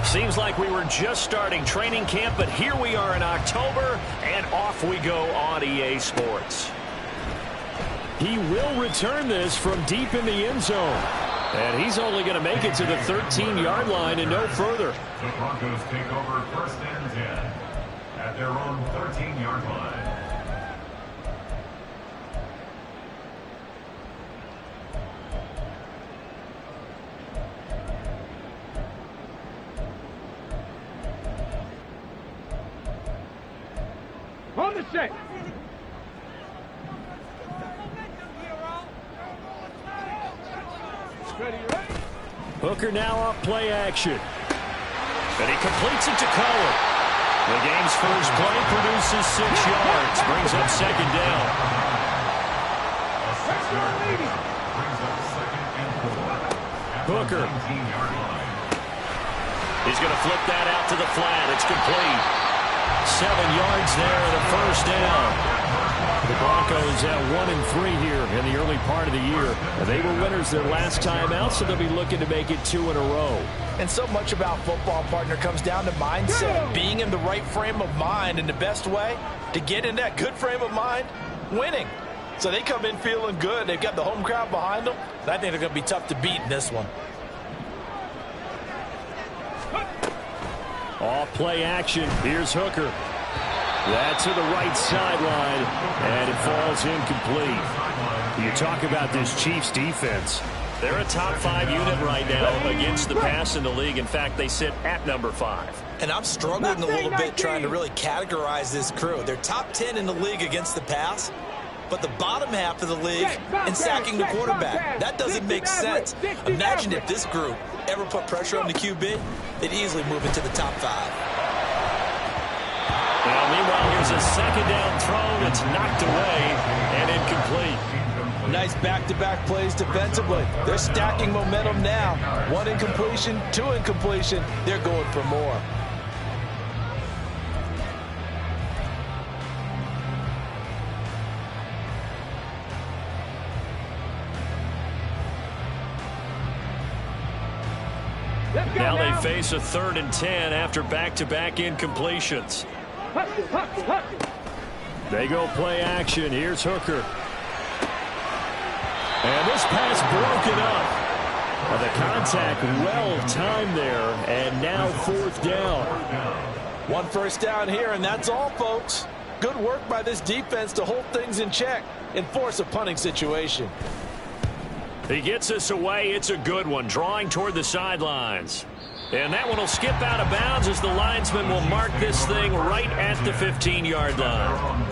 Seems like we were just starting training camp, but here we are in October, and off we go on EA Sports. He will return this from deep in the end zone. And he's only going to make it to the 13-yard line and no further. The Broncos take over 1st and 10 at their own 13-yard line. On the set. Hooker now off play action. And he completes it to Cohen. The game's first play produces 6 yards. Brings up 2nd down. A 6-yard lead brings up 2nd and 4. Hooker. 19-yard line. He's going to flip that out to the flat. It's complete. 7 yards there and a 1st down. The Broncos at 1-3 here in the early part of the year. They were winners their last time out, so they'll be looking to make it 2 in a row. And so much about football, partner, comes down to mindset. Being in the right frame of mind, and the best way to get in that good frame of mind, winning. So they come in feeling good. They've got the home crowd behind them. I think they're going to be tough to beat in this one. Off play action. Here's Hooker. That to the right sideline, and it falls incomplete. You talk about this Chiefs defense. They're a top 5 unit right now against the pass in the league. In fact, they sit at number 5. And I'm struggling a little bit trying to really categorize this crew. They're top 10 in the league against the pass, but the bottom half of the league in sacking the quarterback. That doesn't make sense. Imagine if this group ever put pressure on the QB, they'd easily move into the top 5. Now, meanwhile, here's a 2nd down throw. It's knocked away and incomplete. Nice back-to-back plays defensively. They're stacking momentum now. 1 incompletion, 2 incompletion. They're going for more. Now they face a 3rd and 10 after back-to-back incompletions. They go play action. Here's Hooker. And this pass broken up. The contact well timed there, and now 4th down. 1 first down here, and that's all, folks. Good work by this defense to hold things in check and force a punting situation. He gets us away. It's a good one, drawing toward the sidelines. And that one will skip out of bounds as the linesman will mark this thing right at the 15-yard line.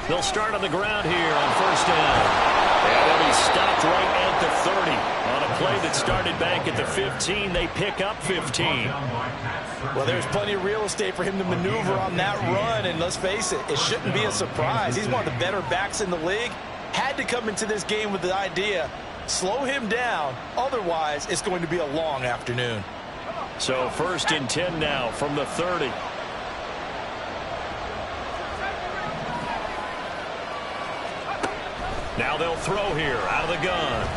They'll start on the ground here on 1st down. And they'll be stopped right at the 30. On a play that started back at the 15, they pick up 15. Well, there's plenty of real estate for him to maneuver on that run, and let's face it, it shouldn't be a surprise. He's one of the better backs in the league. Had to come into this game with the idea, slow him down, otherwise it's going to be a long afternoon. So 1st and 10 now from the 30. Now they'll throw here out of the gun.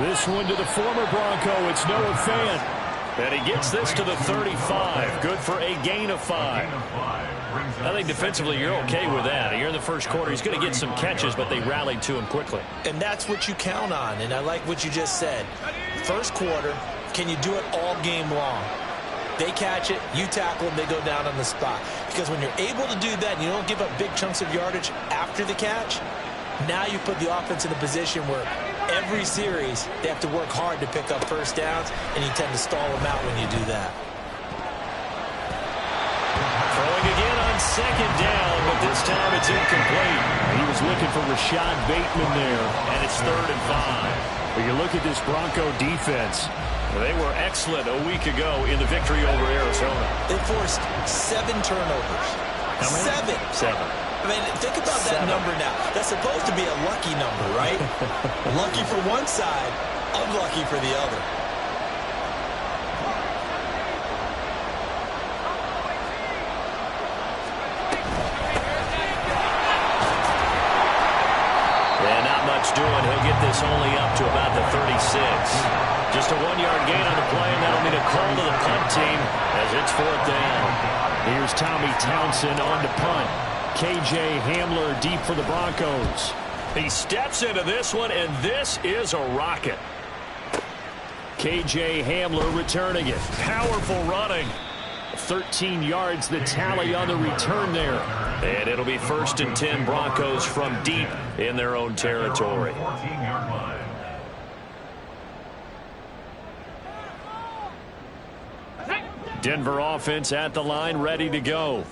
This one to the former Bronco. It's Noah Fant. And he gets this to the 35. Good for a gain of 5. I think defensively you're okay with that. Here in the 1st quarter, he's going to get some catches, but they rallied to him quickly. And that's what you count on, and I like what you just said. 1st quarter, can you do it all game long? They catch it, you tackle them, they go down on the spot. Because when you're able to do that and you don't give up big chunks of yardage after the catch, now you put the offense in a position where every series they have to work hard to pick up 1st downs, and you tend to stall them out when you do that. Throwing again on 2nd down, but this time it's incomplete. He was looking for Rashad Bateman there. And it's 3rd and 5. But you look at this Bronco defense. They were excellent a week ago in the victory over Arizona. They forced 7 turnovers. How many? 7. I mean, think about that number now. That's supposed to be a lucky number, right? Lucky for one side, unlucky for the other. And not much doing. He'll get this only up to about the 36. Just a 1-yard gain on the play, and that'll mean a call to the punt team as it's 4th down. Here's Tommy Townsend on to punt. KJ Hamler deep for the Broncos. He steps into this one, and this is a rocket. KJ Hamler returning it. Powerful running. 13 yards the tally on the return there. And it'll be 1st and 10 Broncos from deep in their own territory. 14-yard line. Denver offense at the line, ready to go.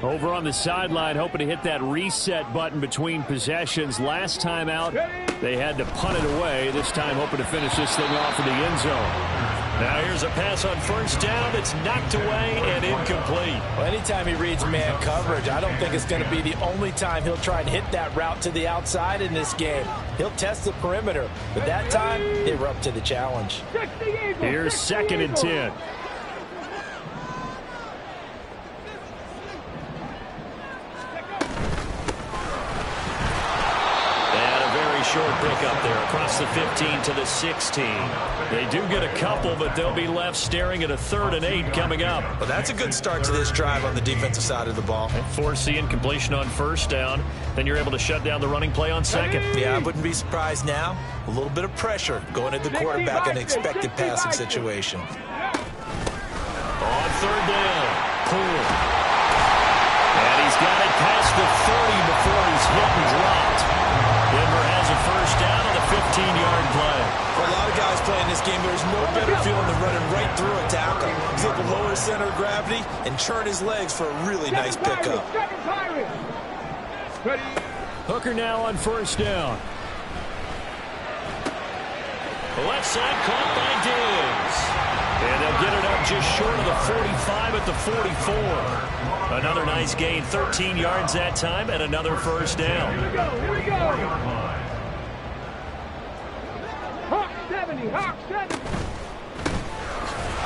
Over on the sideline, hoping to hit that reset button between possessions. Last time out, they had to punt it away. This time, hoping to finish this thing off in the end zone. Now here's a pass on 1st down. It's knocked away and incomplete. Well, anytime he reads man coverage, I don't think it's going to be the only time he'll try and hit that route to the outside in this game. He'll test the perimeter, but that time, they were up to the challenge. Here's 2nd and 10. Short pickup there across the 15 to the 16. They do get a couple, but they'll be left staring at a 3rd and 8 coming up. Well, that's a good start to this drive on the defensive side of the ball. Force the incompletion on 1st down. Then you're able to shut down the running play on 2nd. Yeah, I wouldn't be surprised now. A little bit of pressure going at the quarterback in an expected passing situation. On 3rd down, Poole. And he's got it past the 30 before he's hit and dropped. Denver has a 1st down on the 15-yard play. For a lot of guys playing this game, there's no better feeling than running right through a tackle. He's able to lower his center of gravity and churn his legs for a really nice pickup. Hooker now on 1st down. The left side caught by Diggs. And they'll get it up just short of the 45 at the 44. Another nice gain, 13 yards that time, and another 1st down. Here we go. Hawk 70, Hawk 70.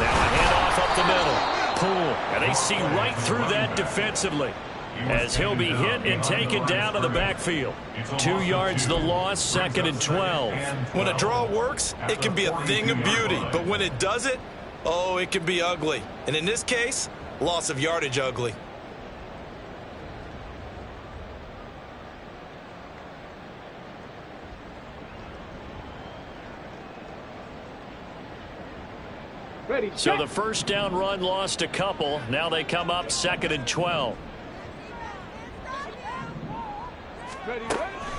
Now a handoff up the middle. Poole, and they see right through that defensively as he'll be hit and taken down to the backfield. 2 yards the loss, 2nd and 12. When a draw works, it can be a thing of beauty. But when it doesn't, oh, it can be ugly. And in this case, loss of yardage ugly. Ready, So the 1st down run lost a couple. Now they come up 2nd and 12. ready.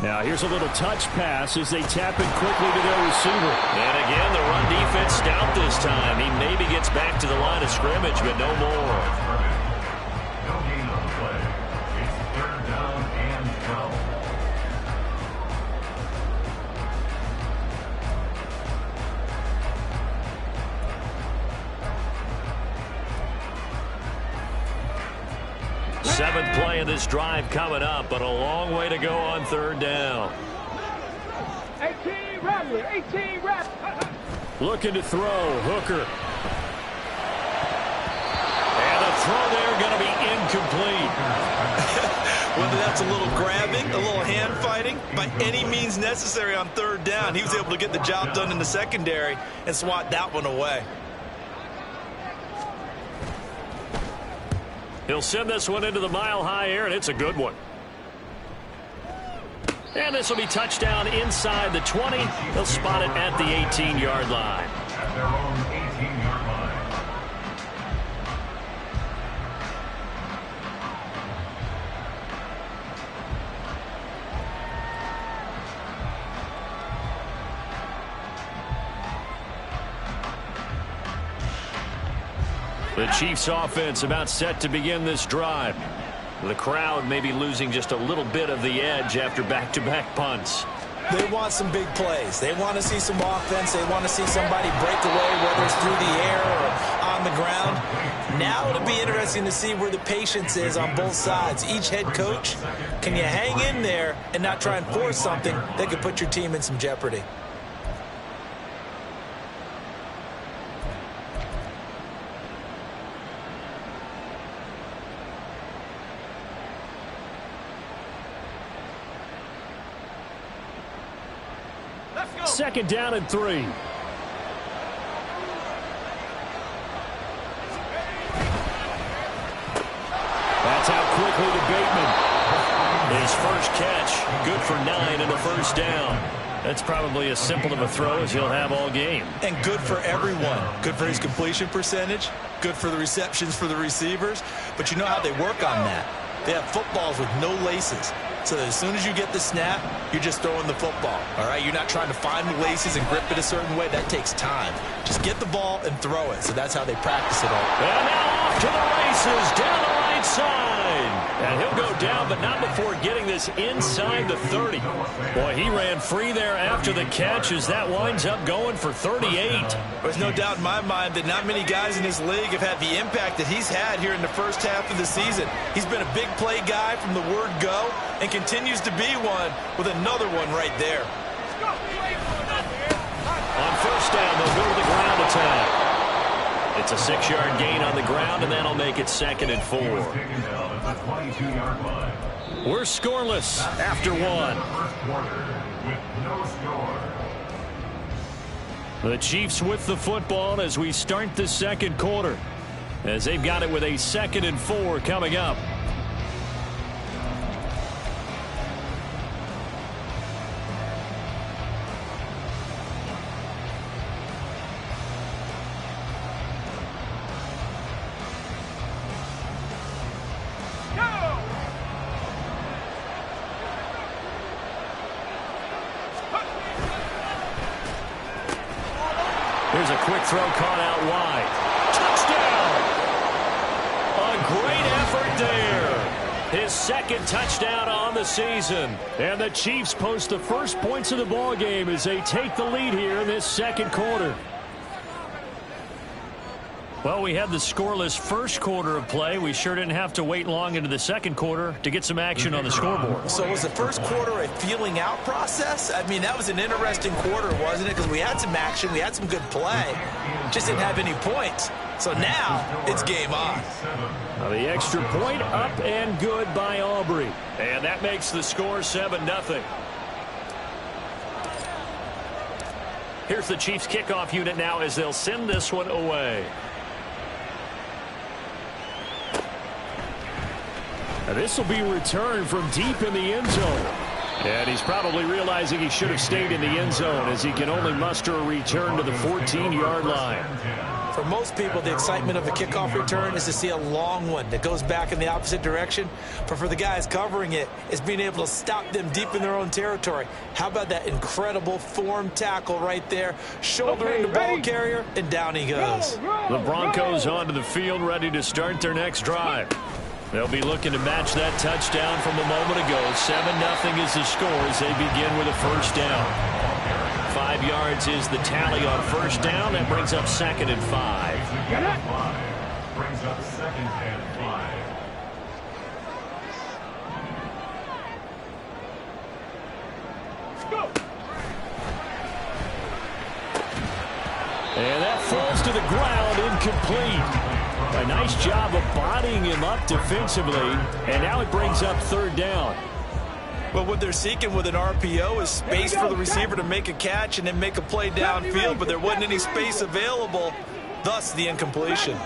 Now here's a little touch pass as they tap it quickly to their receiver. And again, the run defense stout this time. He maybe gets back to the line of scrimmage, but no more. No gain on the play. It's 3rd down and 12. Seventh play of this drive coming up, but a long way to go on 3rd down. 18 Ramley, 18 Ramley. Looking to throw, Hooker. And the throw there going to be incomplete. Whether that's a little grabbing, a little hand fighting, by any means necessary on 3rd down, he was able to get the job done in the secondary and swat that one away. He'll send this one into the mile-high air, and it's a good one. And this will be touchdown inside the 20. They'll spot it at the 18-yard line. At their own 18-yard line. The Chiefs offense about set to begin this drive. The crowd may be losing just a little bit of the edge after back-to-back punts. They want some big plays. They want to see some offense. They want to see somebody break away, whether it's through the air or on the ground. Now it'll be interesting to see where the patience is on both sides. Each head coach, can you hang in there and not try and force something that could put your team in some jeopardy? Second down and 3. That's out quickly to Bateman. His first catch, good for 9 and a first down. That's probably as simple of a throw as he'll have all game. And good for everyone. Good for his completion percentage. Good for the receptions for the receivers. But you know how they work on that. They have footballs with no laces. So that as soon as you get the snap, you're just throwing the football. All right? You're not trying to find the laces and grip it a certain way. That takes time. Just get the ball and throw it. So that's how they practice it all. And now off to the races down the right side. And he'll go down, but not before getting this inside the 30. Boy, he ran free there after the catch as that winds up going for 38. There's no doubt in my mind that not many guys in this league have had the impact that he's had here in the first half of the season. He's been a big play guy from the word go and continues to be one with another one right there. On first down, they'll go to the ground attack. It's a 6-yard gain on the ground, and that'll make it 2nd and 4. We're scoreless after 1. The Chiefs with the football as we start the second quarter, as they've got it with a 2nd and 4 coming up. Here's a quick throw caught out wide. Touchdown! A great effort there. His 2nd touchdown on the season. And the Chiefs post the first points of the ball game as they take the lead here in this second quarter. Well, we had the scoreless first quarter of play. We sure didn't have to wait long into the second quarter to get some action on the scoreboard. So was the first quarter a feeling out process? I mean, that was an interesting quarter, wasn't it? Because we had some action, we had some good play, just didn't have any points. So now it's game on. Now the extra point up and good by Aubrey. And that makes the score 7-0. Here's the Chiefs kickoff unit now as they'll send this one away. And this will be returned from deep in the end zone. And he's probably realizing he should have stayed in the end zone as he can only muster a return to the 14-yard line. For most people, the excitement of a kickoff return is to see a long one that goes back in the opposite direction. But for the guys covering it, it's being able to stop them deep in their own territory. How about that incredible form tackle right there? Shouldering the ball carrier, and down he goes. The Broncos onto the field ready to start their next drive. They'll be looking to match that touchdown from a moment ago. 7-0 is the score as they begin with a first down. 5 yards is the tally on first down. That brings up 2nd and 5. Brings up 2nd and 5. Go. And that falls to the ground, incomplete. A nice job of bodying him up defensively, and now it brings up 3rd down. Well, what they're seeking with an RPO is space for the receiver to make a catch and then make a play downfield, but there wasn't any space available, thus the incompletion.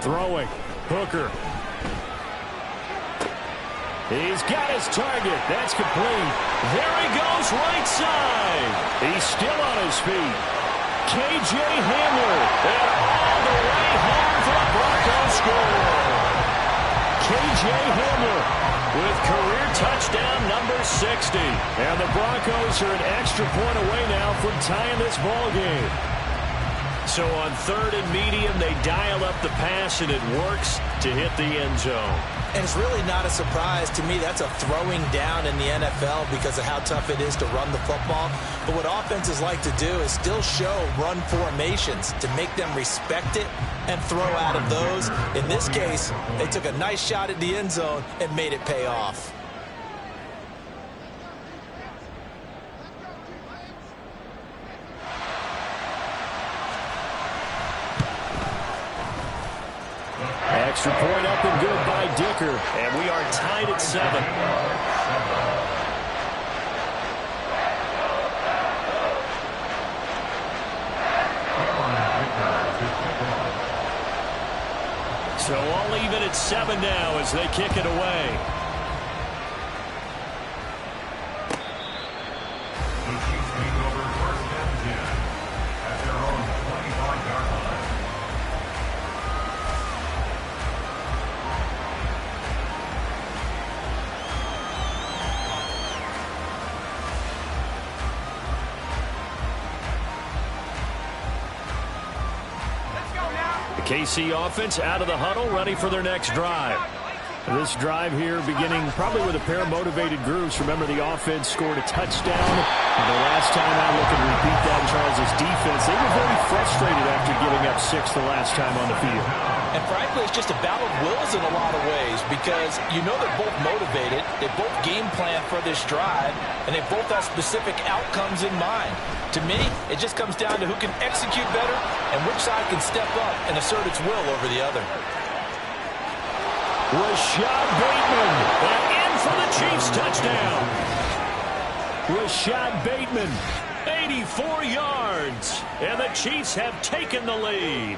Throwing. Hooker. He's got his target. That's complete. There he goes, right side. He's still on his feet. K.J. Hamler. And all the way home for a Broncos score. K.J. Hamler With career touchdown number 60. And the Broncos are an extra point away now from tying this ball game. So on 3rd and medium, they dial up the pass, and it works to hit the end zone. And it's really not a surprise to me. That's a throwing down in the NFL because of how tough it is to run the football. But what offenses like to do is still show run formations to make them respect it and throw out of those. In this case, they took a nice shot at the end zone and made it pay off. Extra point up and good by Dicker. And we are tied at 7. So all even at 7 now as they kick it away. The Chiefs take over 1st and 10 at their own 25-yard line. KC offense out of the huddle, ready for their next drive. This drive here beginning probably with a pair of motivated groups. Remember, the offense scored a touchdown. And the last time out, looking to repeat that in Charles' defense. They were very frustrated after giving up 6 the last time on the field. And frankly, it's just a battle of wills in a lot of ways because you know they're both motivated, they both game plan for this drive, and they both have specific outcomes in mind. To me, it just comes down to who can execute better and which side can step up and assert its will over the other. Rashad Bateman, and in for the Chiefs touchdown. Rashad Bateman, 84 yards, and the Chiefs have taken the lead.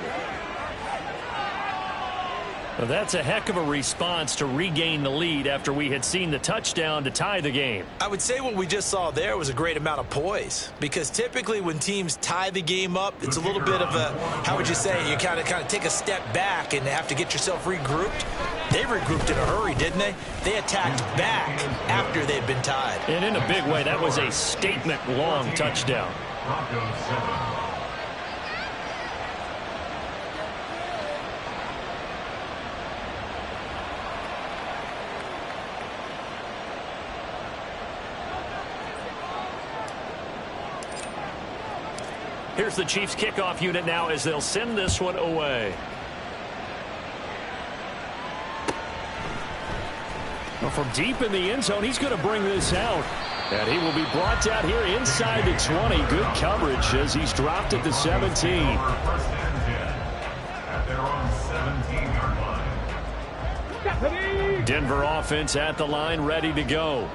Well, that's a heck of a response to regain the lead after we had seen the touchdown to tie the game. I would say what we just saw there was a great amount of poise because typically when teams tie the game up, it's a little bit of a, how would you say, you kind of take a step back and have to get yourself regrouped. They regrouped in a hurry, didn't they? They attacked back after they'd been tied. And in a big way, that was a statement-long touchdown. Broncos 7. Here's the Chiefs kickoff unit now as they'll send this one away. well, from deep in the end zone, he's going to bring this out. And he will be brought down here inside the 20. Good coverage as he's dropped at the 17. 1st and 10 at their own 17-yard line. Denver offense at the line, ready to go.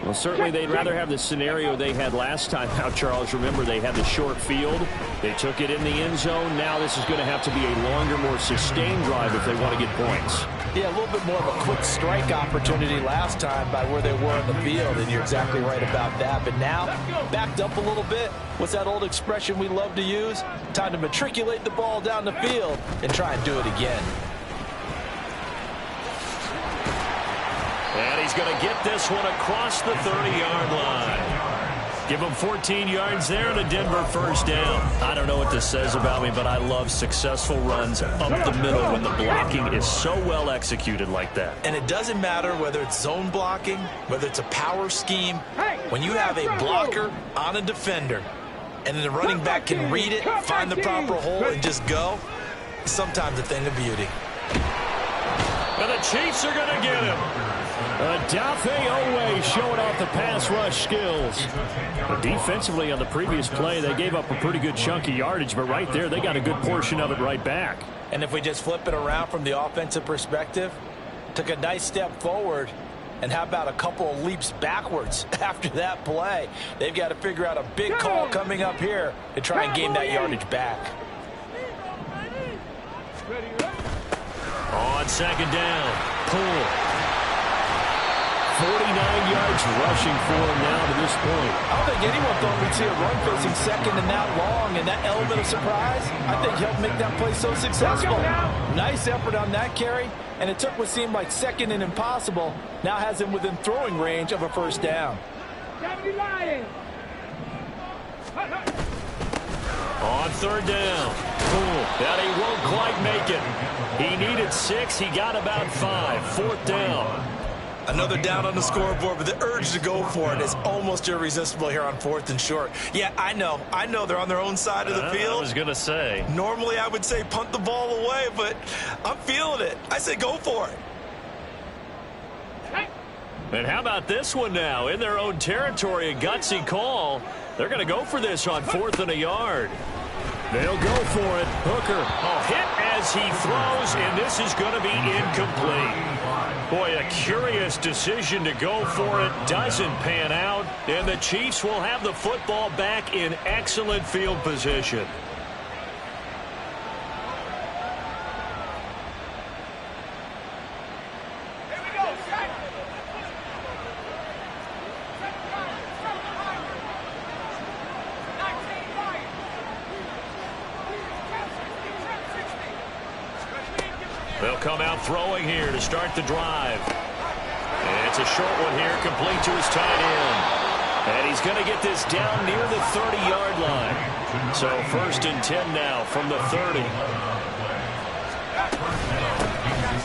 Well, certainly they'd rather have the scenario they had last time out, Charles. Remember, they had the short field. They took it in the end zone. Now this is going to have to be a longer, more sustained drive if they want to get points. Yeah, a little bit more of a quick strike opportunity last time by where they were on the field, and you're exactly right about that. But now, backed up a little bit. What's that old expression we love to use? Time to matriculate the ball down the field and try and do it again. And he's going to get this one across the 30-yard line. Give him 14 yards there and a Denver first down. I don't know what this says about me, but I love successful runs up the middle when the blocking is so well executed like that. And it doesn't matter whether it's zone blocking, whether it's a power scheme. When you have a blocker on a defender and then the running back can read it, find the proper hole, and just go, it's sometimes a thing of beauty. And the Chiefs are going to get him. Odafe Oweh showing off the pass rush skills. But defensively on the previous play, they gave up a pretty good chunk of yardage, but right there, they got a good portion of it right back. And if we just flip it around from the offensive perspective, took a nice step forward, and how about a couple of leaps backwards after that play? They've got to figure out a big call coming up here to try and gain that yardage back. On second down, Poole. 49 yards rushing for him now to this point. I don't think anyone thought we'd see a run facing second and that long, and that element of surprise, I think helped make that play so successful. Nice effort on that carry, and it took what seemed like second and impossible, now has him within throwing range of a first down. On third down. And he won't quite make it. He needed 6. He got about 5. Fourth down. Another down on the scoreboard, but the urge to go for it is almost irresistible here on 4th and short. Yeah, I know they're on their own side of the field. I was going to say. Normally I would say punt the ball away, but I'm feeling it. I say go for it. And how about this one now? In their own territory, a gutsy call. They're going to go for this on 4th and a yard. They'll go for it. Hooker. Hit as he throws, and this is going to be incomplete. Boy, a curious decision to go for it. Doesn't pan out, and the Chiefs will have the football back in excellent field position. They'll come out throwing here to start the drive. And it's a short one here, complete to his tight end. And he's going to get this down near the 30-yard line. So 1st and 10 now from the 30.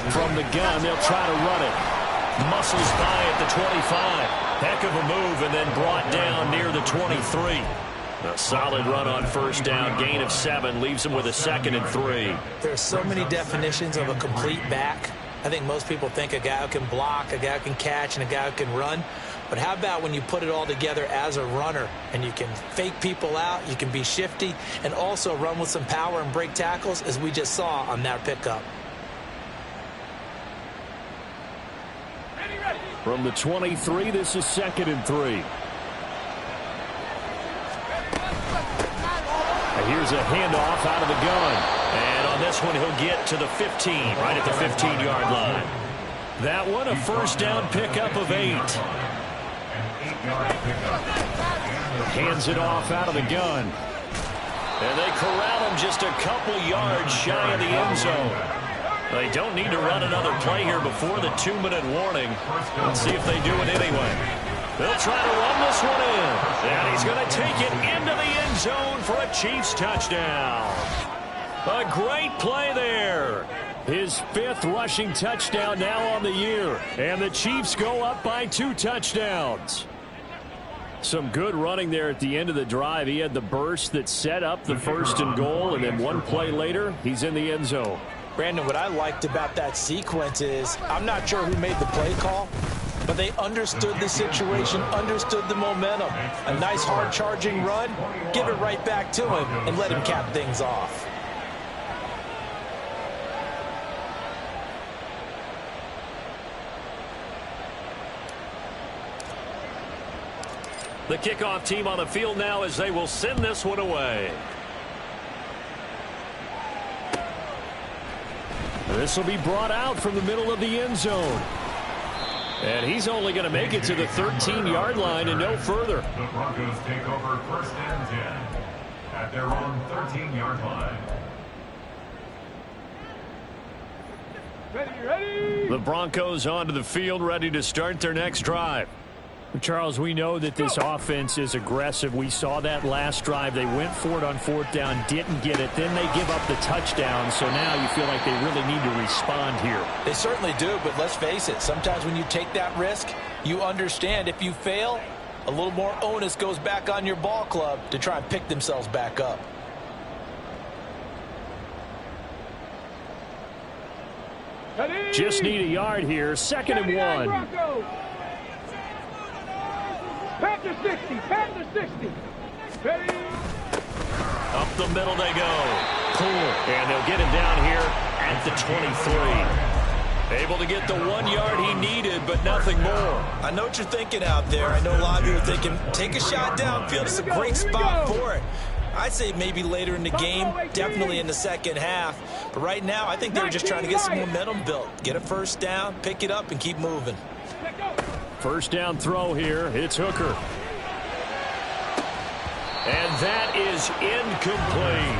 From the gun, they'll try to run it. Muscles by at the 25. Heck of a move, and then brought down near the 23. A solid run on 1st down, gain of 7, leaves him with a 2nd and 3. There are so many definitions of a complete back. I think most people think a guy who can block, a guy who can catch, and a guy who can run. But how about when you put it all together as a runner, and you can fake people out, you can be shifty, and also run with some power and break tackles, as we just saw on that pickup. From the 23, this is 2nd and 3. Here's a handoff out of the gun. And on this one, he'll get to the 15, right at the 15-yard line. That one, a 1st down pickup of 8. Hands it off out of the gun. And they corral him just a couple yards shy of the end zone. They don't need to run another play here before the 2-minute warning. Let's see if they do it anyway. They'll try to run this one in. And he's going to take it into the end zone for a Chiefs touchdown. A great play there. His 5th rushing touchdown now on the year. And the Chiefs go up by 2 touchdowns. Some good running there at the end of the drive. He had the burst that set up the 1st and goal, and then one play later, he's in the end zone. Brandon, what I liked about that sequence is I'm not sure who made the play call, but they understood the situation, understood the momentum. A nice hard charging run, give it right back to him, and let him cap things off. The kickoff team on the field now as they will send this one away. This will be brought out from the middle of the end zone. And he's only going to make it to the 13-yard line and no further. The Broncos take over 1st and 10 at their own 13-yard line. Ready. The Broncos onto the field, ready to start their next drive. Charles, we know that this offense is aggressive. We saw that last drive. They went for it on 4th down, didn't get it. Then they give up the touchdown. So now you feel like they really need to respond here. They certainly do, but let's face it. Sometimes when you take that risk, you understand if you fail, a little more onus goes back on your ball club to try and pick themselves back up. Just need a yard here. 2nd and 1. Panther 60, Panther 60. Ready. Up the middle they go. And they'll get him down here at the 23. Able to get the 1 yard he needed, but nothing more. I know what you're thinking out there. I know a lot of you are thinking, take a shot downfield. It's a great spot for it. I'd say maybe later in the game, definitely in the second half. But right now, I think they were just trying to get some momentum built. Get a 1st down, pick it up, and keep moving. 1st down throw here. It's Hooker. And that is incomplete.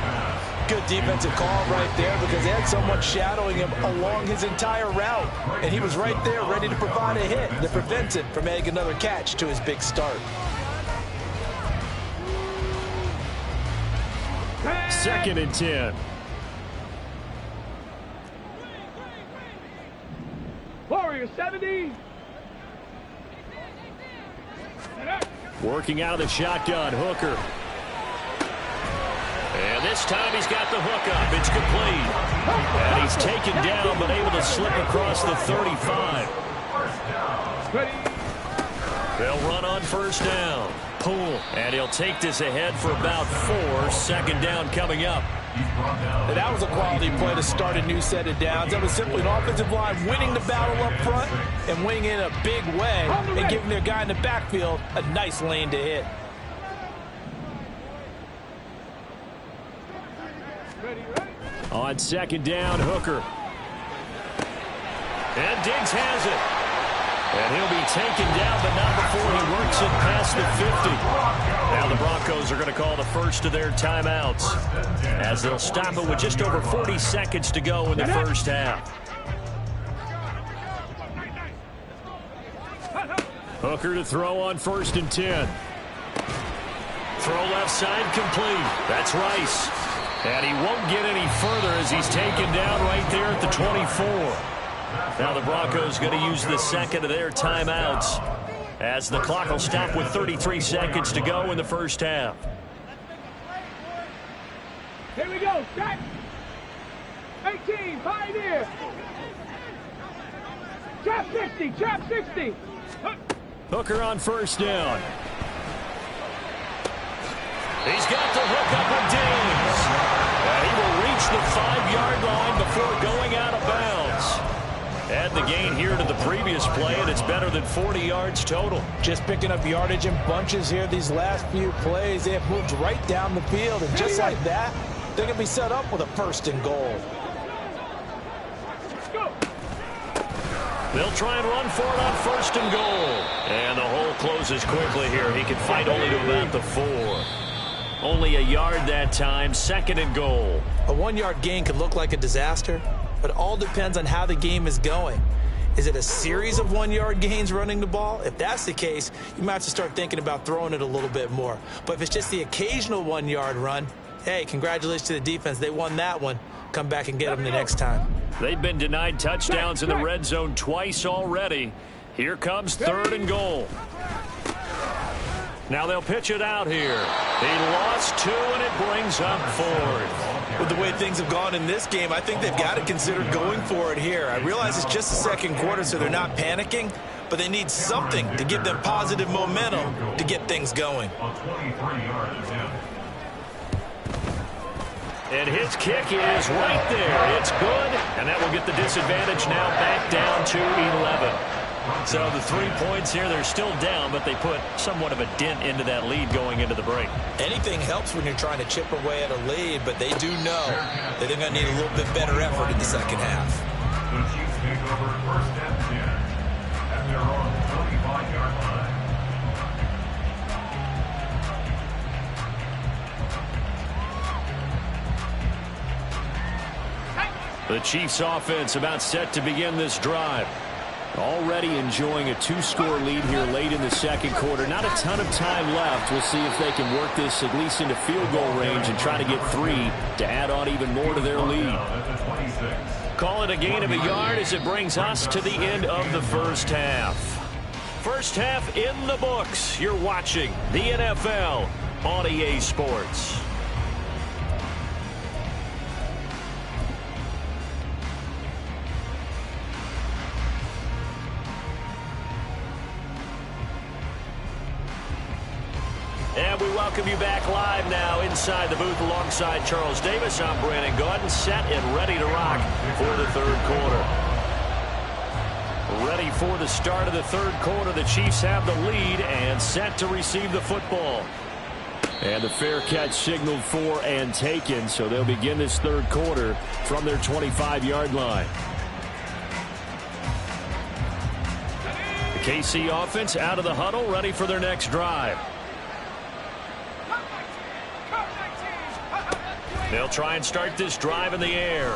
Good defensive call right there because they had someone shadowing him along his entire route. And he was right there ready to provide a hit that prevents him from adding another catch to his big start. 2nd and 10. Warrior 70. Working out of the shotgun, Hooker. And this time he's got the hook up. It's complete. And he's taken down, but able to slip across the 35. They'll run on first down. Poole. And he'll take this ahead for about 4. 2nd down coming up. And that was a quality play to start a new set of downs. That was simply an offensive line winning the battle up front and winning in a big way and giving their guy in the backfield a nice lane to hit. On 2nd down, Hooker. And Diggs has it. And he'll be taken down, but not before he works it past the 50. Now the Broncos are going to call the first of their timeouts as they'll stop it with just over 40 seconds to go in the first half. Hooker to throw on 1st and 10. Throw left side complete. That's Rice. And he won't get any further as he's taken down right there at the 24. Now the Broncos going to use the 2nd of their timeouts as the clock will stop with 33 seconds to go in the first half. Here we go. Set. 18. Pioneer. Trap 60. Trap 60. Hooker on 1st down. He's got the hook up with Diggs. And he will reach the 5-yard line before going out of bounds. Add the gain here to the previous play, and it's better than 40 yards total. Just picking up yardage in bunches here these last few plays. They have moved right down the field, and just like that, they're going to be set up with a 1st and goal. They'll try and run for it on 1st and goal. And the hole closes quickly here. He can fight only to about the 4. Only a yard that time, 2nd and goal. A 1-yard gain could look like a disaster, but it all depends on how the game is going. Is it a series of 1-yard gains running the ball? If that's the case, you might have to start thinking about throwing it a little bit more. But if it's just the occasional 1-yard run, hey, congratulations to the defense. They won that one. Come back and get them the next time. They've been denied touchdowns in the red zone twice already. Here comes 3rd and goal. Now they'll pitch it out here. He lost 2, and it brings up 4th. With the way things have gone in this game, I think they've got to consider going for it here. I realize it's just the 2nd quarter, so they're not panicking, but they need something to give them positive momentum to get things going. And his kick is right there. It's good, and that will get the disadvantage now back down to 11. So the 3 points here, they're still down, but they put somewhat of a dent into that lead going into the break. Anything helps when you're trying to chip away at a lead, but they do know that they're going to need a little bit better effort in the second half. The Chiefs take over 1st and 10 at their own 45-yard line. The Chiefs offense about set to begin this drive. Already enjoying a 2-score lead here late in the 2nd quarter. Not a ton of time left. We'll see if they can work this at least into field goal range and try to get 3 to add on even more to their lead. Call it a gain of a yard as it brings us to the end of the first half. First half in the books. You're watching the NFL on EA Sports. And we welcome you back live now inside the booth alongside Charles Davis. I'm Brandon Gaudin, set and ready to rock for the 3rd quarter. Ready for the start of the 3rd quarter. The Chiefs have the lead and set to receive the football. And the fair catch signaled for and taken, so they'll begin this 3rd quarter from their 25-yard line. The KC offense out of the huddle, ready for their next drive. They'll try and start this drive in the air.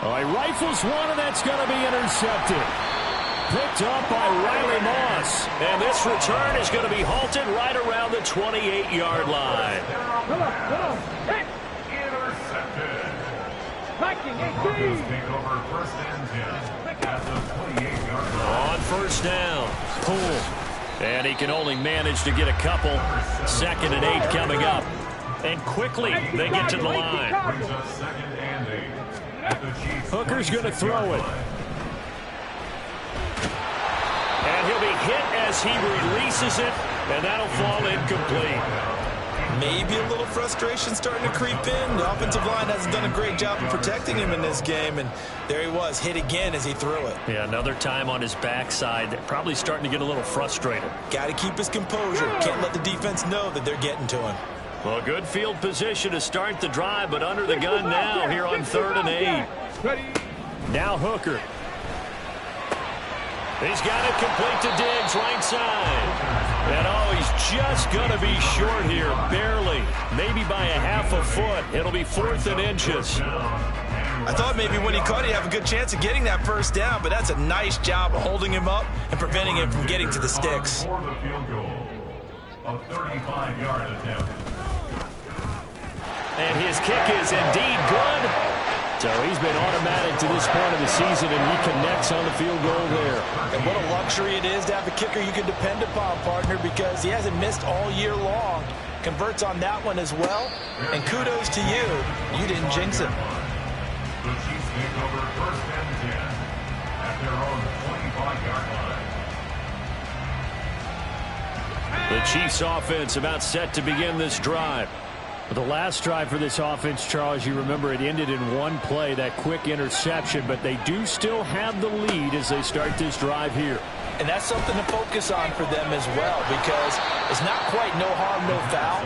All right, rifles one, and that's going to be intercepted. picked up by Riley Moss. And this return is going to be halted right around the 28-yard line. Come on. Hey. Intercepted. Viking, Broncos 18. take over first and 10 at the 28-yard line. On first down, Poole. And he can only manage to get a couple. 2nd and 8 coming up. And quickly they get to the line. Brings us 2nd and 8 at the Chiefs. Hooker's going to throw it. And he'll be hit as he releases it, and that'll fall incomplete. Maybe a little frustration starting to creep in. The offensive line hasn't done a great job of protecting him in this game, and there he was, hit again as he threw it. Yeah, another time on his backside, probably starting to get a little frustrated. Got to keep his composure. Can't let the defense know that they're getting to him. Well, good field position to start the drive, but under the gun now here on 3rd and 8. Now Hooker. He's got it complete to Diggs, right side. And he's just going to be short here, barely. Maybe by a half a foot. It'll be 4th and inches. I thought maybe when he caught it, he'd have a good chance of getting that first down, but that's a nice job of holding him up and preventing him from getting to the sticks. For the field goal, a 35-yard attempt. And his kick is indeed good. So he's been automatic to this point of the season, and he connects on the field goal there. And what a luxury it is to have a kicker you can depend upon, partner, because he hasn't missed all year long. Converts on that one as well. And kudos to you. You didn't jinx it. The Chiefs take over first and 10 at their own 25-yard line. The Chiefs offense about set to begin this drive. The last drive for this offense, Charles, you remember it ended in one play, that quick interception, but they do still have the lead as they start this drive here. And that's something to focus on for them as well, because it's not quite no harm, no foul.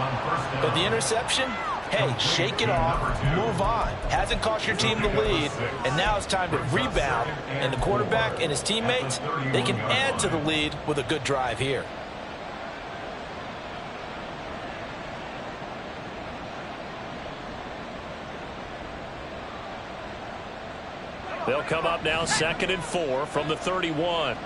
But the interception, hey, shake it off, move on. Hasn't cost your team the lead, and now it's time to rebound. And the quarterback and his teammates, they can add to the lead with a good drive here. They'll come up now 2nd and 4 from the 31.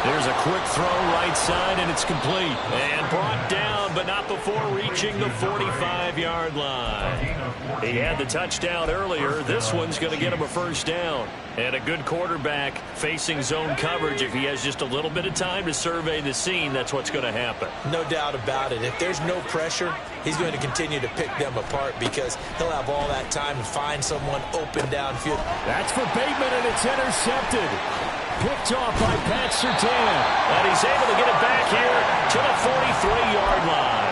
There's a quick throw right side, and it's complete. And brought down, but not before reaching the 45-yard line. He had the touchdown earlier. This one's going to get him a first down. And a good quarterback facing zone coverage. If he has just a little bit of time to survey the scene, that's what's going to happen. No doubt about it. If there's no pressure, he's going to continue to pick them apart because he'll have all that time to find someone open downfield. That's for Bateman, and it's intercepted. Picked off by Pat Surtain. And he's able to get it back here to the 43-yard line.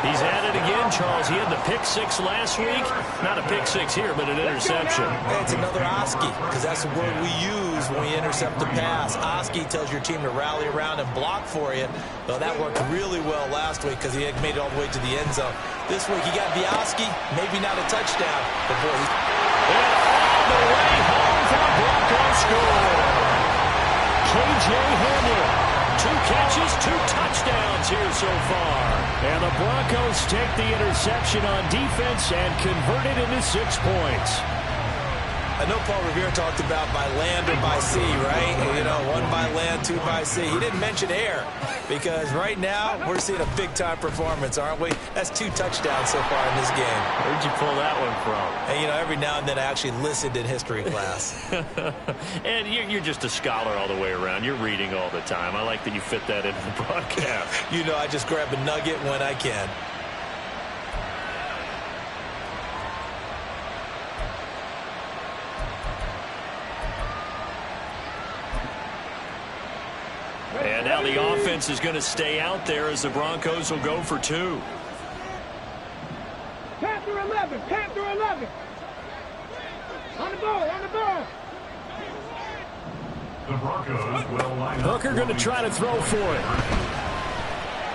He's at it again, Charles. He had the pick six last week. Not a pick six here, but an interception. It's another Oski, because that's the word we use when we intercept the pass. Oski tells your team to rally around and block for you. Well, that worked really well last week because he had made it all the way to the end zone. This week he got the Oski, maybe not a touchdown, but boy, he's... And all the way home for the Broncos score. K.J. Hamler. 2 catches, 2 touchdowns here so far. And the Broncos take the interception on defense and convert it into 6 points. I know Paul Revere talked about by land or by sea, right? You know, 1 by land, 2 by sea. He didn't mention air because right now we're seeing a big-time performance, aren't we? That's 2 touchdowns so far in this game. Where'd you pull that one from? And, you know, every now and then I actually listened in history class. And you're just a scholar all the way around. You're reading all the time. I like that you fit that into the broadcast. You know, I just grab a nugget when I can. And now the offense is going to stay out there as the Broncos will go for 2. Panther 11, Panther 11. On the ball, on the ball. The Broncos will line up. Hooker going to try to throw for it.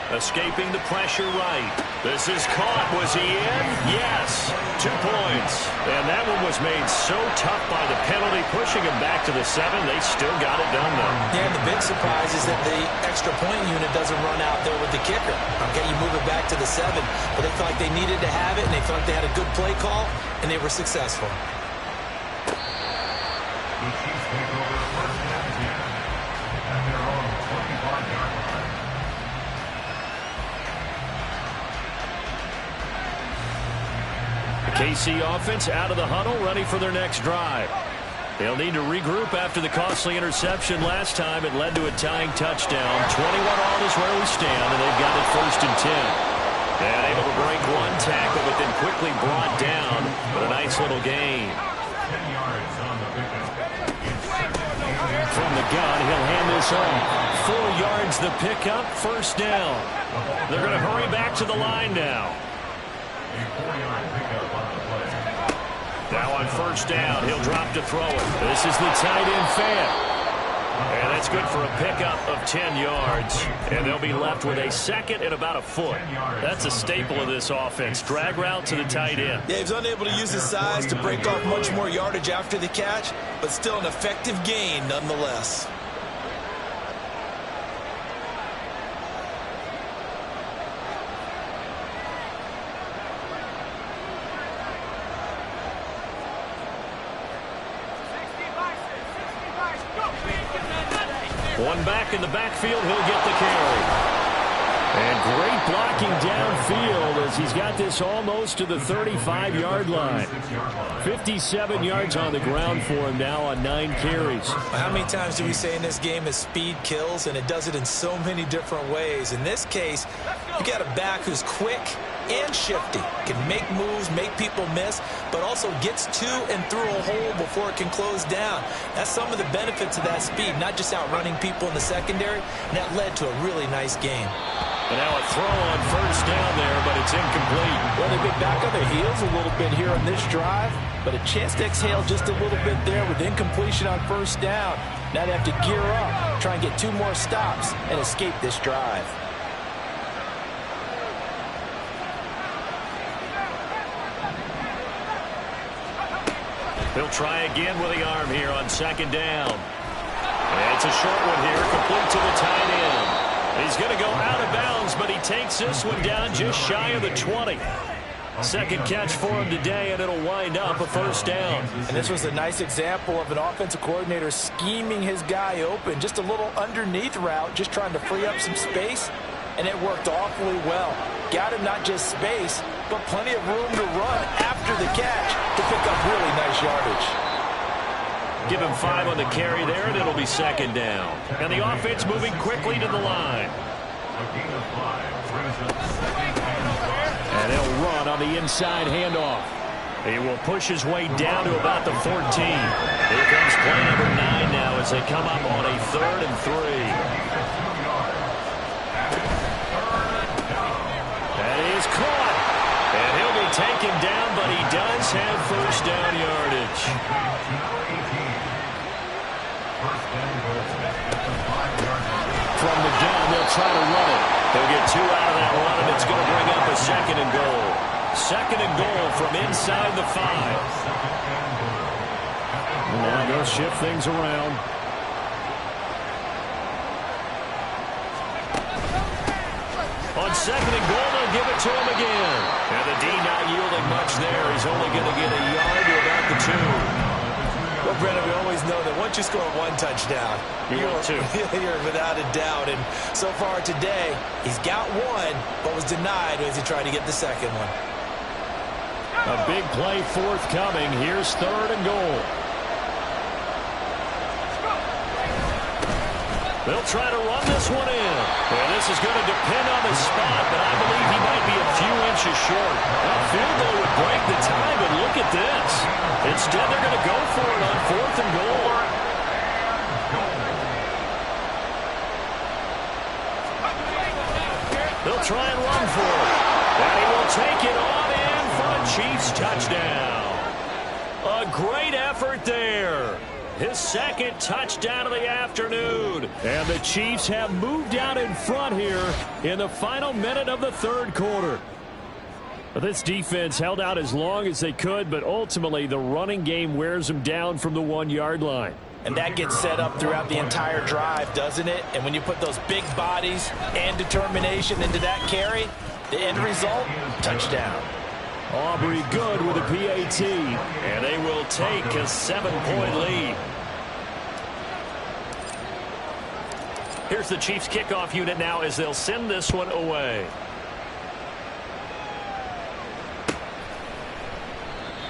Escaping the pressure right. This is caught. Was he in? Yes. 2 points. And that one was made so tough by the penalty, pushing him back to the 7. They still got it done, though. Yeah, and the big surprise is that the extra point unit doesn't run out there with the kicker. Okay, you move it back to the 7. But they felt like they needed to have it, and they felt like they had a good play call, and they were successful. KC offense out of the huddle, ready for their next drive. They'll need to regroup after the costly interception last time. It led to a tying touchdown. 21 all is where we stand, and they've got it 1st and 10. And able to break one tackle, but then quickly brought down. But a nice little gain. 10 yards on the pickup. From the gun, he'll hand this off. 4 yards the pickup, 1st down. They're going to hurry back to the line now. A 4-yard pickup on the play. Now on 1st down, he'll drop to throw it. This is the tight end fan. And that's good for a pickup of 10 yards. And they'll be left with a 2nd and about a foot. That's a staple of this offense. Drag route to the tight end. Yeah, he's unable to use his size to break off much more yardage after the catch, but still an effective gain nonetheless. One back in the backfield, he'll get the carry. And great blocking downfield as he's got this almost to the 35-yard line. 57 yards on the ground for him now on 9 carries. How many times do we say in this game is speed kills, and it does it in so many different ways. In this case, you got a back who's quick and shifty, can make moves, make people miss, but also gets to and through a hole before it can close down. That's some of the benefits of that speed, not just outrunning people in the secondary, and that led to a really nice game. And now a throw on 1st down there, but it's incomplete. Well, they've been back on their heels a little bit here on this drive, but a chance to exhale just a little bit there with incompletion on 1st down. Now they have to gear up, try and get 2 more stops, and escape this drive. He'll try again with the arm here on 2nd down. And it's a short one here, complete to the tight end. He's going to go out of bounds, but he takes this one down just shy of the 20. 2nd catch for him today, and it'll wind up a 1st down. And this was a nice example of an offensive coordinator scheming his guy open. Just a little underneath route, just trying to free up some space, and it worked awfully well. Got him not just space, but plenty of room to run after the catch to pick up really nice yardage. Give him 5 on the carry there, and it'll be 2nd down. And the offense moving quickly to the line. And he'll run on the inside handoff. He will push his way down to about the 14. Here comes play number 9 now as they come up on a 3rd and 3. That is caught. And he'll be taken down, but he does have 1st down yardage. From the gun, they'll try to run it. They'll get 2 out of that run, and it's going to bring up a 2nd and goal. 2nd and goal from inside the 5. And now they'll shift things around. On 2nd and goal, they'll give it to him again. And the D not yielding much there. He's only going to get a yard to about the 2. Well, Brennan, we always know that once you score 1 touchdown, you're without a doubt. And so far today, he's got 1, but was denied as he tried to get the 2nd one. A big play forthcoming. Here's 3rd and goal. They'll try to run this one in. Well, this is going to depend on the spot, but I believe he might be a few inches short. That field goal would break the tie, but look at this. Instead, they're going to go for it on 4th and goal. They'll try and run for it. And he will take it on in for a Chiefs touchdown. A great effort there. His 2nd touchdown of the afternoon. And the Chiefs have moved out in front here in the final minute of the 3rd quarter. But this defense held out as long as they could, but ultimately the running game wears them down from the 1-yard line. And that gets set up throughout the entire drive, doesn't it? And when you put those big bodies and determination into that carry, the end result, touchdown. Aubrey good with a PAT. And they will take a 7-point lead. Here's the Chiefs kickoff unit now as they'll send this one away.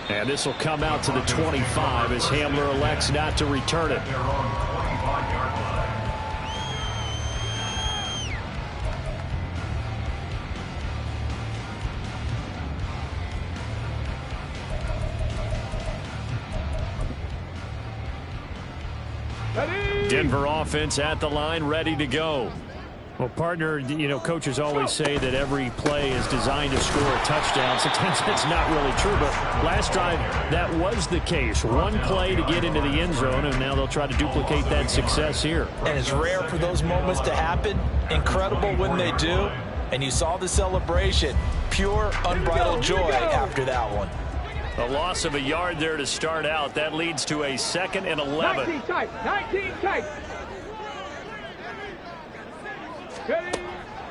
And this will come out to the 25 as Hamler elects not to return it. At their own 25-yard line. Denver offense at the line, ready to go. Well, partner, you know, coaches always say that every play is designed to score a touchdown. Sometimes that's not really true, but last drive, that was the case. One play to get into the end zone, and now they'll try to duplicate that success here. And it's rare for those moments to happen. Incredible when they do. And you saw the celebration. Pure, unbridled joy after that one. A loss of a yard there to start out. That leads to a 2nd and 11. 19 tight. 19 tight.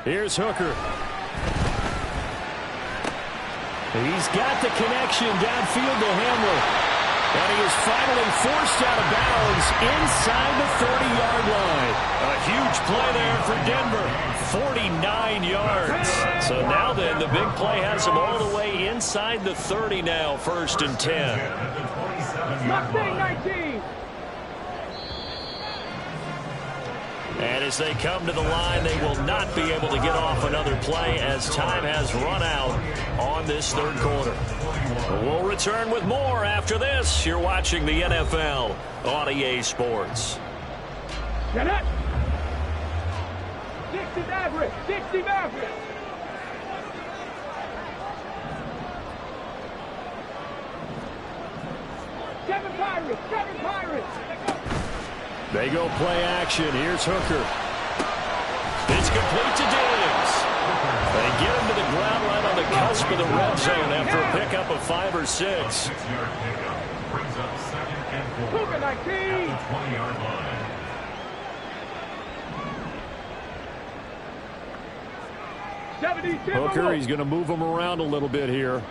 Here's Hooker. He's got the connection downfield to Hamler. And he is finally forced out of bounds inside the 30-yard line. A huge play there for Denver. 49 yards. So now then, the big play has him all the way inside the 30 now. 1st and 10. At the 27-yard line. 19. And as they come to the line, they will not be able to get off another play as time has run out on this 3rd quarter. We'll return with more after this. You're watching the NFL on EA Sports. Get it. 60 Maverick. 60 Maverick. Seven Pirates. 7 Pirates. They go play action. Here's Hooker. It's complete to Diggs. They get him to the ground right on the cusp of the red zone after a pickup of 5 or 6. 6-yard pickup brings up 2nd and 4. Hooker, 19. At the 20-yard line. Hooker, he's going to move him around a little bit here.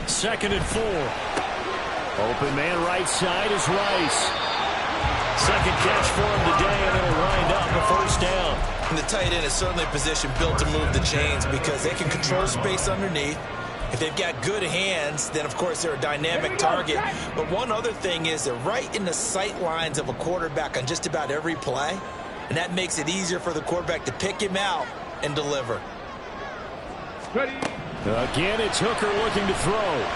Second and 4. Open man right side is Rice. 2nd catch for him today, and it'll wind up a 1st down. And the tight end is certainly a position built to move the chains because they can control space underneath. If they've got good hands, then of course they're a dynamic target. But one other thing is they're right in the sight lines of a quarterback on just about every play. And that makes it easier for the quarterback to pick him out and deliver. Again, it's Hooker looking to throw.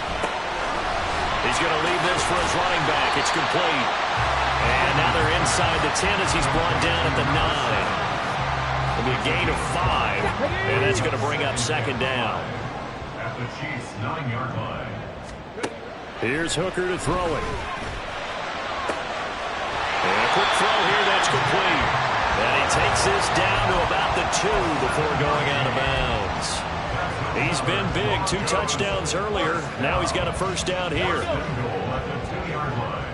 He's going to leave this for his running back. It's complete. And now they're inside the 10 as he's brought down at the 9. It'll be a gain of 5. And that's going to bring up 2nd down. At the Chiefs' 9-yard line. Here's Hooker to throw it. And a quick throw here, that's complete. And he takes this down to about the 2 before going out of bounds. He's been big. 2 touchdowns earlier. Now he's got a 1st down here. Goal at the 2-yard line.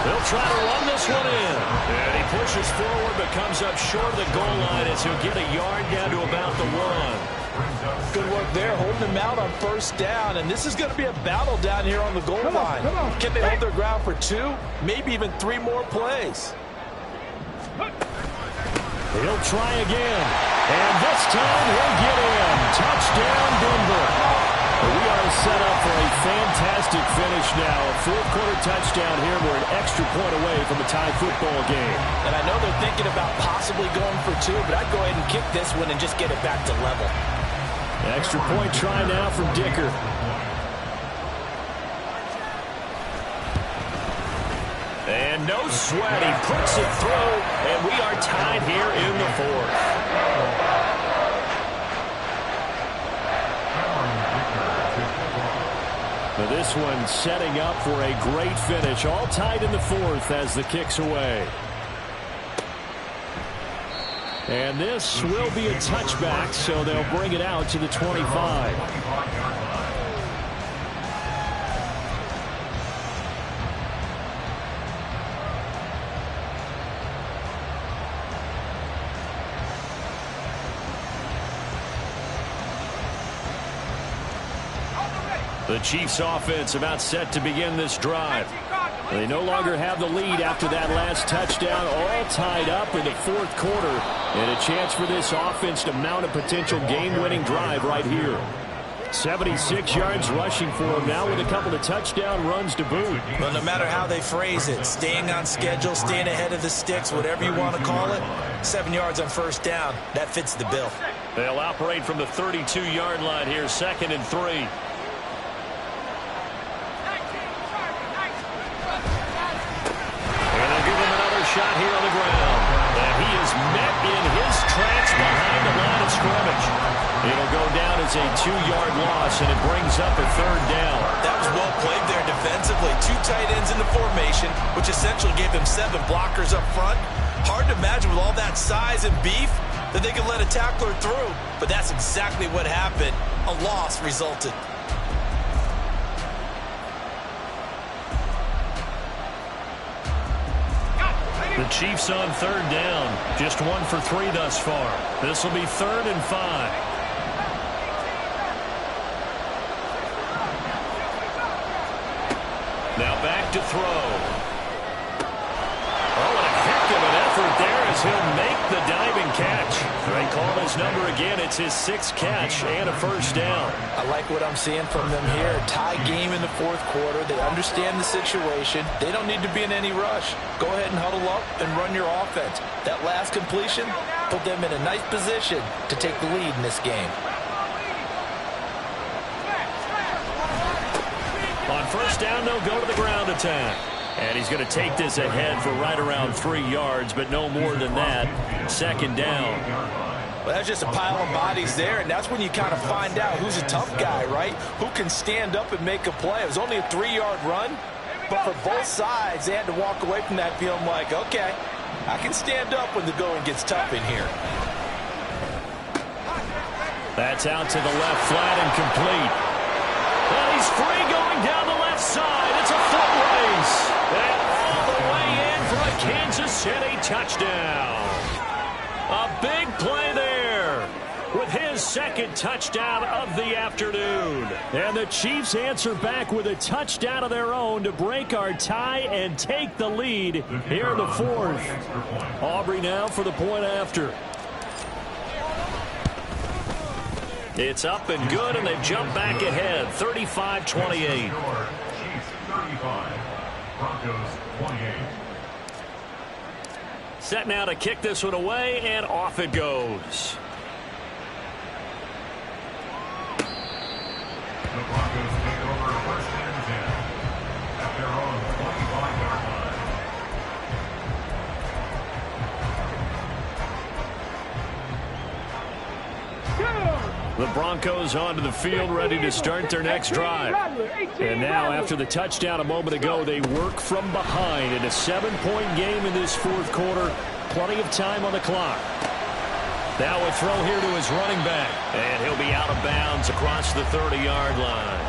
They'll try to run this one in. And he pushes forward but comes up short of the goal line as he'll get a yard down to about the 1. Good work there, holding them out on 1st down. And this is going to be a battle down here on the goal line. Can they hold their ground for 2, maybe even 3 more plays? He'll try again. And this time he'll get in. Touchdown, Denver. We are set up for a fantastic finish now. A 4th quarter touchdown here. We're an extra point away from a tie football game. And I know they're thinking about possibly going for 2, but I'd go ahead and kick this one and just get it back to level. Extra point try now from Dicker. And no sweat. He puts it through, and we are tied here in the 4th. Now this one setting up for a great finish. All tied in the 4th as the kick's away. And this will be a touchback, so they'll bring it out to the 25. The Chiefs offense about set to begin this drive. They no longer have the lead after that last touchdown, all tied up in the fourth quarter, and a chance for this offense to mount a potential game-winning drive right here. 76 yards rushing for him now with a couple of touchdown runs to boot. Well, no matter how they phrase it, staying on schedule, staying ahead of the sticks, whatever you want to call it, 7 yards on first down, that fits the bill. They'll operate from the 32-yard line here, 2nd and 3. Shot here on the ground. And he is met in his tracks behind the line of scrimmage. It'll go down as a 2-yard loss, and it brings up a 3rd down. That was well played there defensively. 2 tight ends in the formation, which essentially gave them 7 blockers up front. Hard to imagine with all that size and beef that they could let a tackler through. But that's exactly what happened. A loss resulted. The Chiefs on 3rd down. Just 1 for 3 thus far. This will be 3rd and 5. Now back to throw. Oh, and a heck of an effort there as he'll make the diving catch. They call his number again. It's his 6th catch and a 1st down. I like what I'm seeing from them here. Tie game in the fourth quarter. They understand the situation. They don't need to be in any rush. Go ahead and huddle up and run your offense. That last completion put them in a nice position to take the lead in this game. On 1st down, they'll go to the ground attack. And he's going to take this ahead for right around 3 yards, but no more than that. 2nd down. Well, that's just a pile of bodies there, and that's when you kind of find out who's a tough guy, right? Who can stand up and make a play. It was only a 3-yard run, but for both sides, they had to walk away from that feeling like, okay, I can stand up when the going gets tough in here. That's out to the left, flat and complete. Well, he's free going down the left side. It's a foot race. And all the way in for a Kansas City touchdown. A big play there with his 2nd touchdown of the afternoon. And the Chiefs answer back with a touchdown of their own to break our tie and take the lead here in the 4th. Aubrey now for the point after. It's up and good, and they've jumped back ahead, 35-28. Chiefs 35, Broncos 28. Set now to kick this one away, and off it goes. The Broncos take over 1st and 10 at their own 25-yard line. The Broncos onto the field, ready to start their next drive. And now, after the touchdown a moment ago, they work from behind in a 7-point game in this fourth quarter. Plenty of time on the clock. Now a throw here to his running back. And he'll be out of bounds across the 30-yard line.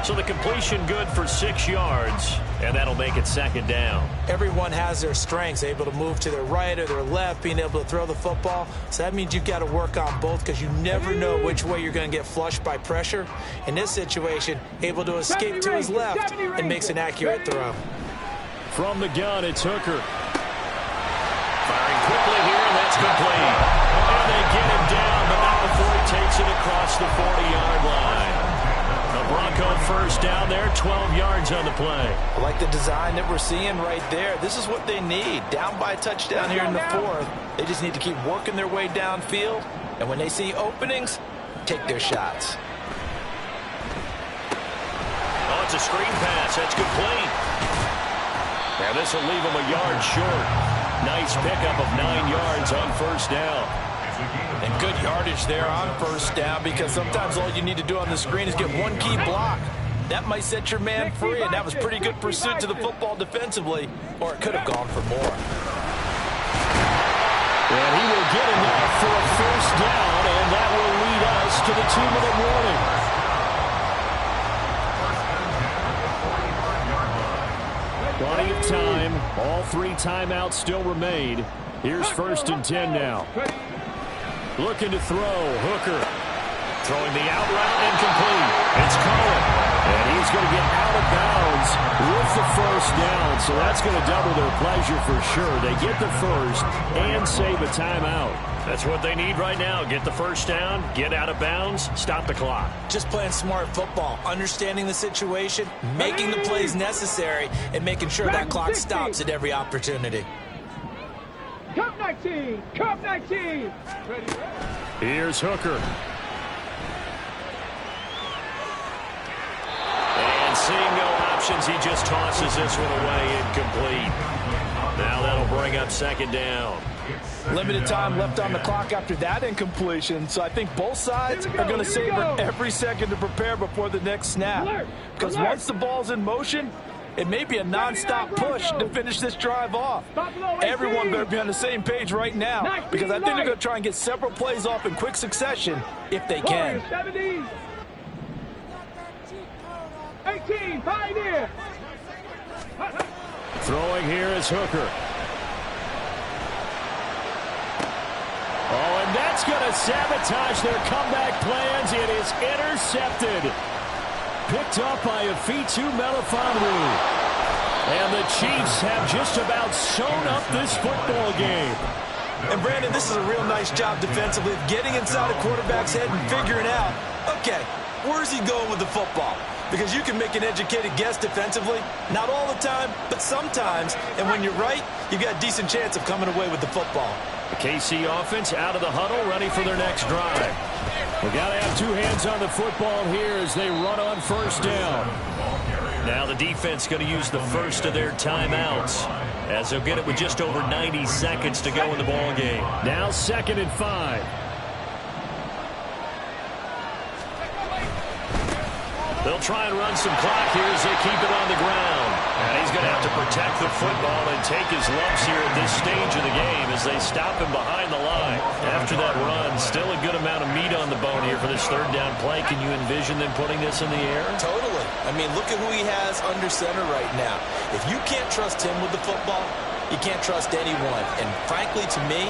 So the completion good for 6 yards, and that'll make it 2nd down. Everyone has their strengths, able to move to their right or their left, being able to throw the football. So that means you've got to work on both because you never know which way you're going to get flushed by pressure. In this situation, able to escape to his left and makes an accurate throw. From the gun, it's Hooker. Firing quickly here, and that's complete. And they get him down, but not before he takes it across the 40-yard line. The Bronco 1st down there, 12 yards on the play. I like the design that we're seeing right there. This is what they need. Down by a touchdown here in the 4th. They just need to keep working their way downfield. And when they see openings, take their shots. Oh, it's a screen pass. That's complete. And this will leave him a yard short. Nice pickup of 9 yards on 1st down. And good yardage there on 1st down because sometimes all you need to do on the screen is get one key block. That might set your man free, and that was pretty good pursuit to the football defensively, or it could have gone for more. And he will get enough for a 1st down, and that will lead us to the 2-minute warning. Plenty of time. All 3 timeouts still remain. Here's 1st and 10 now. Looking to throw. Hooker. Throwing the out route incomplete. It's Cohen. And he's going to get out of bounds with the first down. So that's going to double their pleasure for sure. They get the first and save a timeout. That's what they need right now. Get the first down, get out of bounds, stop the clock. Just playing smart football, understanding the situation, making the plays necessary, and making sure that clock stops at every opportunity. Cup 19! Cup 19! Here's Hooker. And seeing no options, he just tosses this one away, incomplete. Now that'll bring up second down. Limited time left on the clock after that incompletion, so I think both sides are going to savor every second to prepare before the next snap. Because once the ball's in motion, it may be a non-stop push to finish this drive off. Everyone better be on the same page right now, because I think they're going to try and get several plays off in quick succession if they can. 18, Pioneer! Throwing here is Hooker. Oh, and that's going to sabotage their comeback plans. It is intercepted. Picked up by Afitu Melifonwu. And the Chiefs have just about sewn up this football game. And Brandon, this is a real nice job defensively of getting inside a quarterback's head and figuring out, okay, where's he going with the football? Because you can make an educated guess defensively, not all the time, but sometimes. And when you're right, you've got a decent chance of coming away with the football. The KC offense out of the huddle, ready for their next drive. We got to have two hands on the football here as they run on first down. Now the defense going to use the first of their timeouts, as they'll get it with just over 90 seconds to go in the ball game. Now 2nd and 5. They'll try and run some clock here as they keep it on the ground. And he's going to have to protect the football and take his lumps here at this stage of the game as they stop him behind the line. After that run, still a good amount of meat on the bone here for this third down play. Can you envision them putting this in the air? Totally. I mean, look at who he has under center right now. If you can't trust him with the football, you can't trust anyone. And frankly, to me,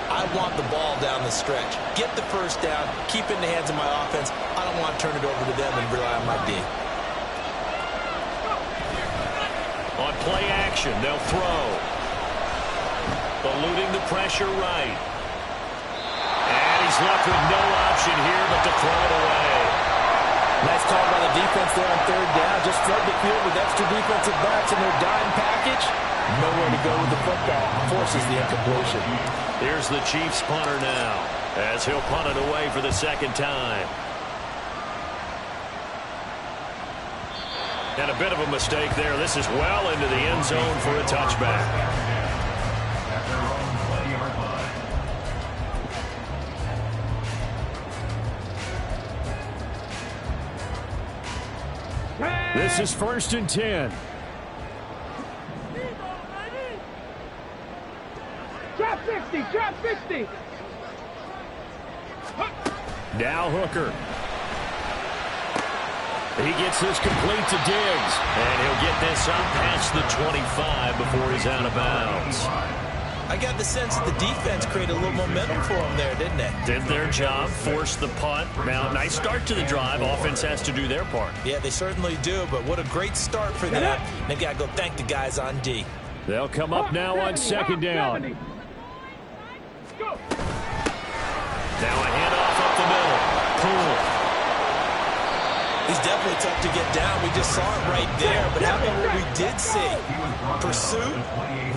I want the ball down the stretch. Get the first down, keep it in the hands of my offense. I don't want to turn it over to them and rely on my D. On play action, they'll throw. Eluding the pressure right. And he's left with no option here but to throw it away. Nice call by the defense there on third down. Just flood the field with extra defensive backs in their dime package. Nowhere to go with the football. Forces the incompletion. Here's the Chiefs punter now, as he'll punt it away for the second time. And a bit of a mistake there. This is well into the end zone for a touchback. At their own 20-yard line. This is 1st and 10. Drop 60, drop 60. Now Hooker. He gets this complete to Diggs. And he'll get this up past the 25 before he's out of bounds. I got the sense that the defense created a little momentum for him there, didn't they? Did their job, forced the punt. Now, nice start to the drive. Offense has to do their part. Yeah, they certainly do, but what a great start for them. They got to go thank the guys on D. They'll come up now on 2nd down. Go. Now a handoff up the middle. Poole. He's definitely tough to get down. We just saw it right there, but how about what we did see? Pursuit,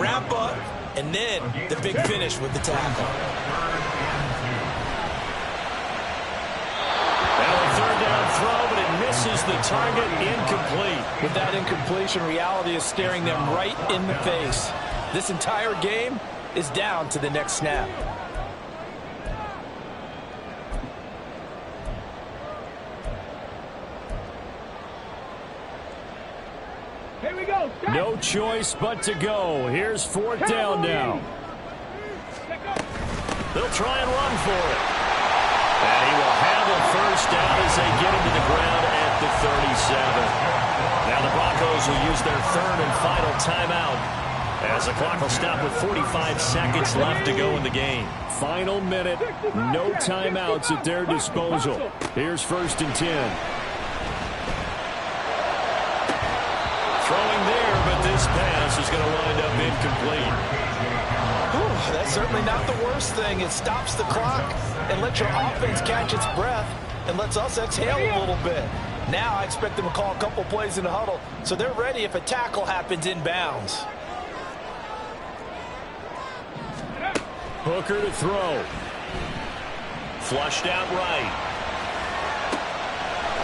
wrap up, and then the big finish with the tackle. Now a third down throw, but it misses the target, incomplete. With that incompletion, reality is staring them right in the face. This entire game is down to the next snap. Here we go. Stop. No choice but to go. Here's 4th down now. They'll try and run for it. And he will have a first down as they get him to the ground at the 37. Now the Broncos will use their third and final timeout as the clock will stop with 45 seconds left to go in the game. Final minute. No timeouts at their disposal. Here's 1st and 10. this pass is going to wind up incomplete. Whew, that's certainly not the worst thing. It stops the clock and lets your offense catch its breath and lets us exhale a little bit. Now I expect them to call a couple plays in the huddle so they're ready if a tackle happens inbounds. Hooker to throw. Flushed out right.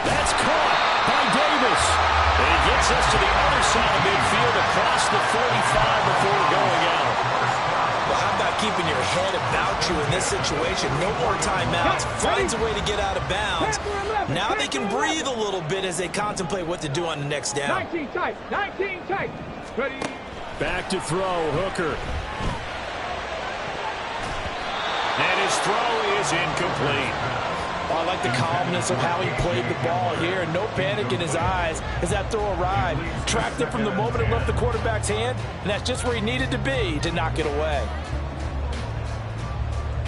That's caught by Davis. And he gets us to the other side of midfield across the 45 before going out. Well, how about keeping your head about you in this situation? No more timeouts. Finds a way to get out of bounds. Now they can breathe a little bit as they contemplate what to do on the next down. 19 tight. 19 tight. Ready. Back to throw. Hooker. And his throw is incomplete. I like the calmness of how he played the ball here. No panic in his eyes as that throw arrived. Tracked it from the moment it left the quarterback's hand, and that's just where he needed to be to knock it away.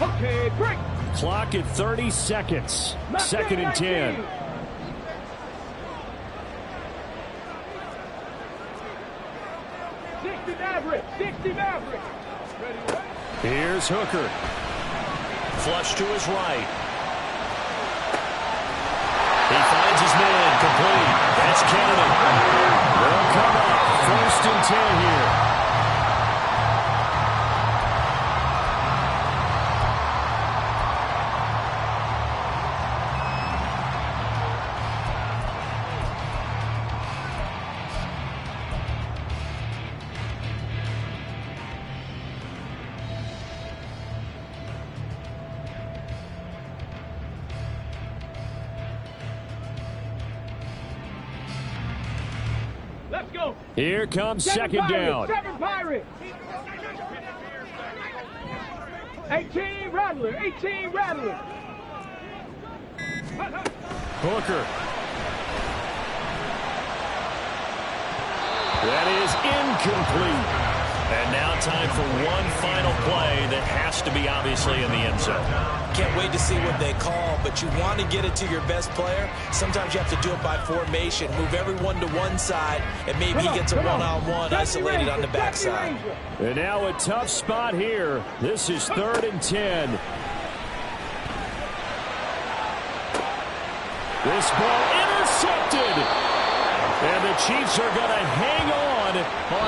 Okay, break. Clock at 30 seconds. Second and 10. Here's Hooker. Flush to his right. He finds his man, complete. That's Kennedy. They'll come up. 1st and 10 here. Let's go. Here comes second down. 7 Pirates. 18 Rattler. 18 Rattler. Hooker. That is incomplete. And now time for one final play that has to be obviously in the end zone. Can't wait to see what they call, but you want to get it to your best player. Sometimes you have to do it by formation. Move everyone to one side, and maybe he gets a one-on-one isolated on the backside. And now a tough spot here. This is 3rd and 10. This ball intercepted. And the Chiefs are going to hang on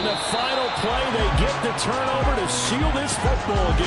the final play. They get the turnover to seal this football game.